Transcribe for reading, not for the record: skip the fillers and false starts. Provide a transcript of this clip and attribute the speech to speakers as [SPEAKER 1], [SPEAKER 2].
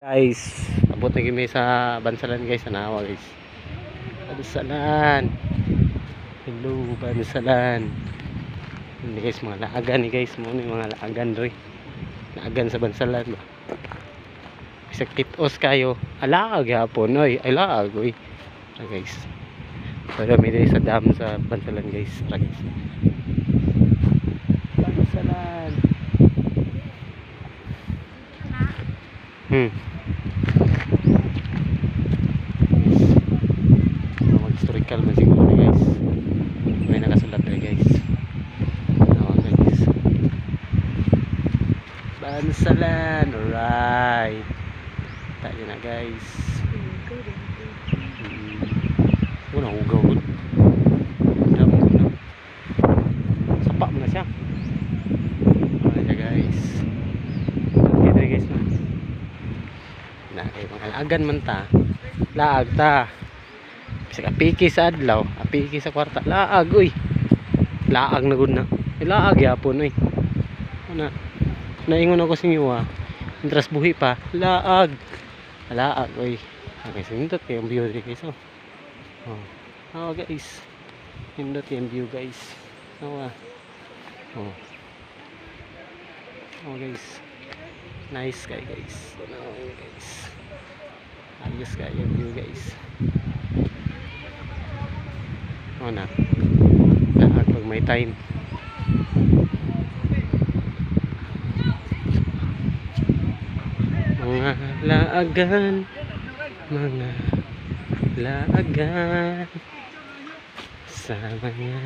[SPEAKER 1] Guys, abot na kami sa Bansalan guys, anawa guys. Bansalan. Hello, Bansalan. Hindi guys, mga laagan ni guys, mo ni mga laagan ri. Laagan sa Bansalan ba. Bisag titos kayo. Alaag yapon oy, alaag oy. Guys. Pero may sa dam sa Bansalan guys, guys. Bansalan. Historical man siguro ni guys. May nakasulat rin guys. Guys. Bansalan, alright. Tayo na guys. Wala ugaw. Damo na. Sapa mo na siya. Alright guys. Okay guys na. Na kay mga agan man ta. Laag ta. Kasi apiki sa adlaw, apiki sa kwarta, laag uy. Laag na gud na. Laag yapon uy. Ana. Naingon ako sa inyo Intras buhi pa, laag. Laag uy. Okay, so hindot kay ang view diri guys. Oh. Guys. Hindot kay ang view guys. Oh. Guys. Nice guy guys. Guys. Ayos guy ang view guys. Na lahat pag may time mga laagan sama niya